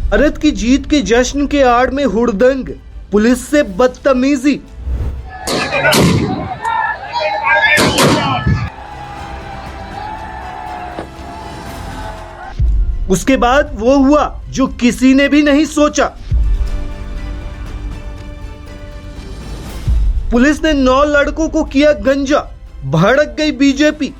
भारत की जीत के जश्न के आड़ में हुड़दंग, पुलिस से बदतमीजी। उसके बाद वो हुआ जो किसी ने भी नहीं सोचा। पुलिस ने 9 लड़कों को किया गंजा, भड़क गई बीजेपी।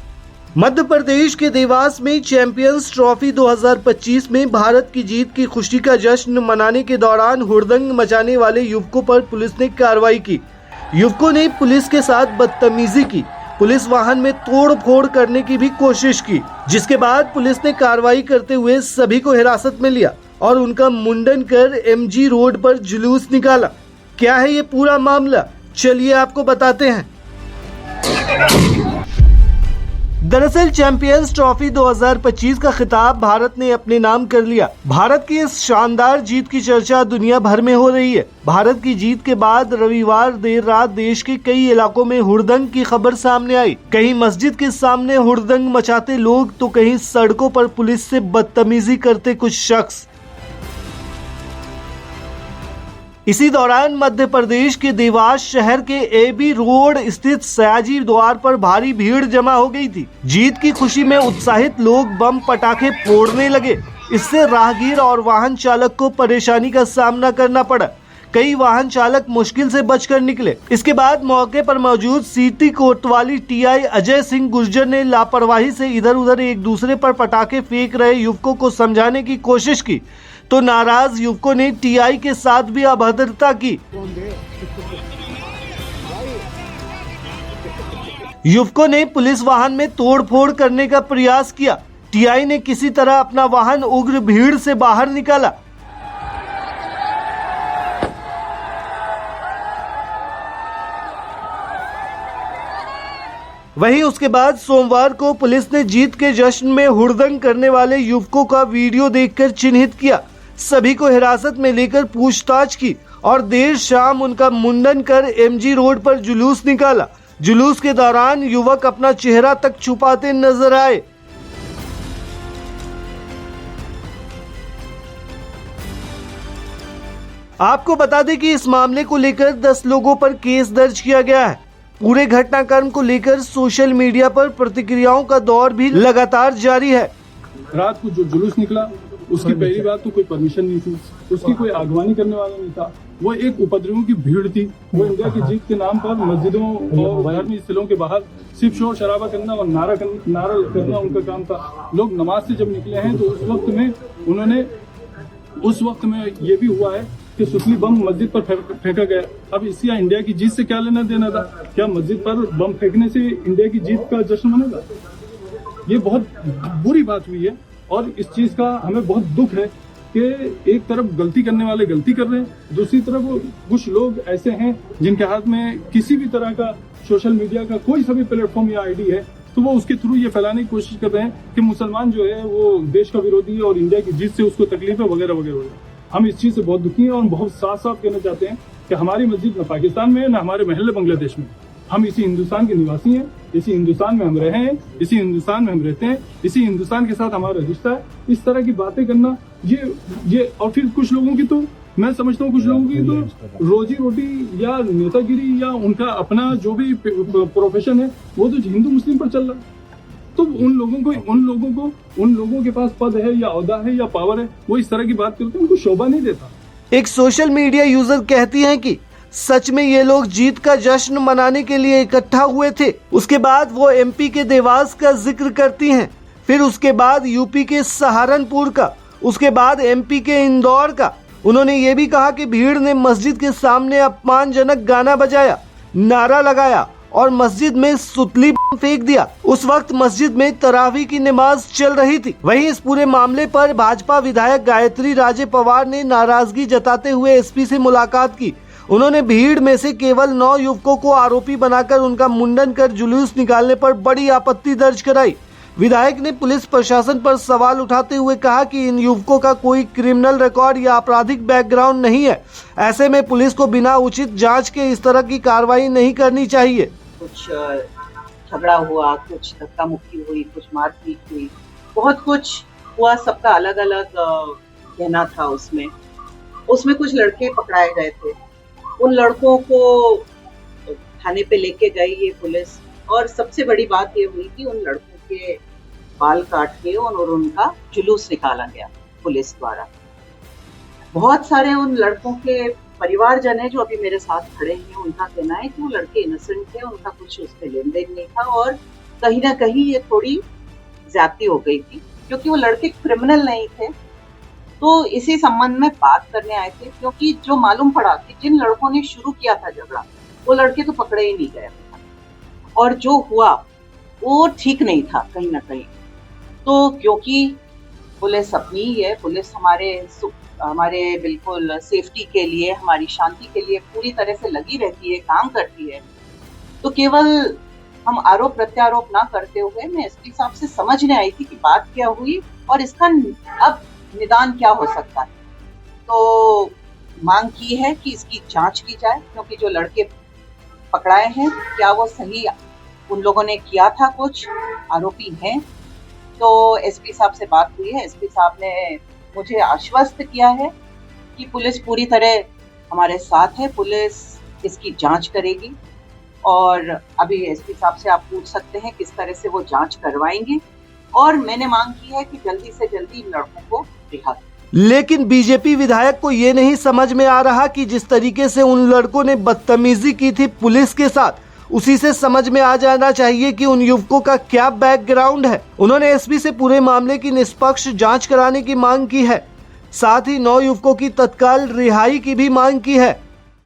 मध्य प्रदेश के देवास में चैंपियंस ट्रॉफी 2025 में भारत की जीत की खुशी का जश्न मनाने के दौरान हुड़दंग मचाने वाले युवकों पर पुलिस ने कार्रवाई की। युवकों ने पुलिस के साथ बदतमीजी की, पुलिस वाहन में तोड़ फोड़ करने की भी कोशिश की, जिसके बाद पुलिस ने कार्रवाई करते हुए सभी को हिरासत में लिया और उनका मुंडन कर MG रोड पर जुलूस निकाला। क्या है ये पूरा मामला, चलिए आपको बताते हैं। दरअसल चैंपियंस ट्रॉफी 2025 का खिताब भारत ने अपने नाम कर लिया। भारत की इस शानदार जीत की चर्चा दुनिया भर में हो रही है। भारत की जीत के बाद रविवार देर रात देश के कई इलाकों में हुड़दंग की खबर सामने आई। कहीं मस्जिद के सामने हुड़दंग मचाते लोग तो कहीं सड़कों पर पुलिस से बदतमीजी करते कुछ शख्स। इसी दौरान मध्य प्रदेश के देवास शहर के AB रोड स्थित सयाजी द्वार पर भारी भीड़ जमा हो गई थी। जीत की खुशी में उत्साहित लोग बम पटाखे फोड़ने लगे। इससे राहगीर और वाहन चालक को परेशानी का सामना करना पड़ा। कई वाहन चालक मुश्किल से बचकर निकले। इसके बाद मौके पर मौजूद सिटी कोतवाली TI अजय सिंह गुर्जर ने लापरवाही से इधर उधर एक दूसरे पर पटाखे फेंक रहे युवकों को समझाने की कोशिश की, तो नाराज युवकों ने TI के साथ भी अभद्रता की। युवकों ने पुलिस वाहन में तोड़फोड़ करने का प्रयास किया। TI ने किसी तरह अपना वाहन उग्र भीड़ से बाहर निकाला। वहीं उसके बाद सोमवार को पुलिस ने जीत के जश्न में हुड़दंग करने वाले युवकों का वीडियो देखकर चिन्हित किया। सभी को हिरासत में लेकर पूछताछ की और देर शाम उनका मुंडन कर MG रोड पर जुलूस निकाला। जुलूस के दौरान युवक अपना चेहरा तक छुपाते नजर आए। आपको बता दें कि इस मामले को लेकर 10 लोगों पर केस दर्ज किया गया है। पूरे घटनाक्रम को लेकर सोशल मीडिया पर प्रतिक्रियाओं का दौर भी लगातार जारी है। रात को जो जुलूस निकला उसकी पहली बात तो कोई परमिशन नहीं थी, उसकी कोई आगवानी करने वाला नहीं था। वो एक उपद्रवियों की भीड़ थी। वो इंडिया की जीत के नाम पर मस्जिदों और धार्मिक स्थलों के बाहर सिर्फ शोर शराबा करना और नारा करना उनका काम था। लोग नमाज से जब निकले हैं तो उस वक्त में ये भी हुआ है कि सुतली बम मस्जिद पर फेंका गया। अब इसका इंडिया की जीत से क्या लेना देना था? क्या मस्जिद पर बम फेंकने से इंडिया की जीत का जश्न मनेगा? ये बहुत बुरी बात हुई है और इस चीज का हमें बहुत दुख है कि एक तरफ गलती करने वाले गलती कर रहे हैं, दूसरी तरफ कुछ लोग ऐसे हैं जिनके हाथ में किसी भी तरह का सोशल मीडिया का कोई सा भी प्लेटफॉर्म या आईडी है, तो वो उसके थ्रू ये फैलाने की कोशिश कर रहे हैं कि मुसलमान जो है वो देश का विरोधी है और इंडिया की जीत से उसको तकलीफ है वगैरह वगैरह। हम इस चीज से बहुत दुखी हैं और बहुत साफ साफ कहना चाहते हैं कि हमारी मस्जिद न पाकिस्तान में है न हमारे महल बांग्लादेश में। हम इसी हिंदुस्तान के निवासी हैं, इसी हिंदुस्तान में हम रहे हैं, इसी हिंदुस्तान में हम रहते हैं, इसी हिंदुस्तान के साथ हमारा रिश्ता है। इस तरह की बातें करना ये और फिर कुछ लोगों की तो मैं समझता हूँ कुछ लोगों की तो रोजी रोटी या नेतागिरी या उनका अपना जो भी प्रोफेशन है वो तो हिंदू मुस्लिम पर चल रहा है। तो उन लोगों के पास पद है या औहदा है या पावर है, वो इस तरह की बात करते हैं, उनको शोभा नहीं देता। एक सोशल मीडिया यूजर कहती हैं कि सच में ये लोग जीत का जश्न मनाने के लिए इकट्ठा हुए थे। उसके बाद वो MP के देवास का जिक्र करती हैं, फिर उसके बाद UP के सहारनपुर का, उसके बाद MP के इंदौर का। उन्होंने ये भी कहा कि भीड़ ने मस्जिद के सामने अपमानजनक गाना बजाया, नारा लगाया और मस्जिद में सुतली फेंक दिया। उस वक्त मस्जिद में तरावी की नमाज चल रही थी। वहीं इस पूरे मामले पर भाजपा विधायक गायत्री राजे पवार ने नाराजगी जताते हुए SP से मुलाकात की। उन्होंने भीड़ में से केवल 9 युवकों को आरोपी बनाकर उनका मुंडन कर जुलूस निकालने पर बड़ी आपत्ति दर्ज कराई। विधायक ने पुलिस प्रशासन पर सवाल उठाते हुए कहा कि इन युवकों का कोई क्रिमिनल रिकॉर्ड या आपराधिक बैकग्राउंड नहीं है। ऐसे में पुलिस को बिना उचित जांच के इस तरह की कार्रवाई नहीं करनी चाहिए। कुछ झगड़ा हुआ, कुछ धक्का मुक्की हुई, कुछ मारपीट हुई, बहुत कुछ हुआ। सबका अलग अलग कहना था उसमें। उसमें कुछ लड़के पकड़ाए गए थे, उन लड़कों को थाने पे लेके गई ये पुलिस, और सबसे बड़ी बात ये हुई कि उन लड़कों के बाल काट के और उनका जुलूस निकाला गया पुलिस द्वारा। बहुत सारे उन लड़कों के परिवारजन है जो अभी मेरे साथ खड़े हैं, उनका कहना है कि वो लड़के इनोसेंट थे, उनका कुछ उस पे लेन देन नहीं था, और कहीं ना कहीं ये थोड़ी ज्यादती हो गई थी क्योंकि वो लड़के क्रिमिनल नहीं थे। तो इसी संबंध में बात करने आए थे, क्योंकि जो मालूम पड़ा कि जिन लड़कों ने शुरू किया था झगड़ा वो लड़के तो पकड़े ही नहीं गए, और जो हुआ वो ठीक नहीं था कहीं ना कहीं। तो क्योंकि पुलिस अपनी ही है, पुलिस हमारे बिल्कुल सेफ्टी के लिए, हमारी शांति के लिए पूरी तरह से लगी रहती है, काम करती है, तो केवल हम आरोप प्रत्यारोप ना करते हुए मैं एसपी साहब से समझने आई थी कि बात क्या हुई और इसका अब निदान क्या हो सकता है। तो मांग की है कि इसकी जांच की जाए, क्योंकि जो लड़के पकड़ाए हैं क्या वो सही उन लोगों ने किया था, कुछ आरोपी हैं। तो एसपी साहब से बात हुई है, एसपी साहब ने मुझे आश्वस्त किया है कि पुलिस पूरी तरह हमारे साथ है, पुलिस इसकी जांच करेगी, और अभी एसपी साहब से आप पूछ सकते हैं किस तरह से वो जांच करवाएंगे, और मैंने मांग की है कि जल्दी से जल्दी इन लड़कों को रिहा करें। लेकिन बीजेपी विधायक को ये नहीं समझ में आ रहा कि जिस तरीके से उन लड़कों ने बदतमीजी की थी पुलिस के साथ, उसी से समझ में आ जाना चाहिए कि उन युवकों का क्या बैकग्राउंड है। उन्होंने एसपी से पूरे मामले की निष्पक्ष जांच कराने की मांग की है, साथ ही 9 युवकों की तत्काल रिहाई की भी मांग की है।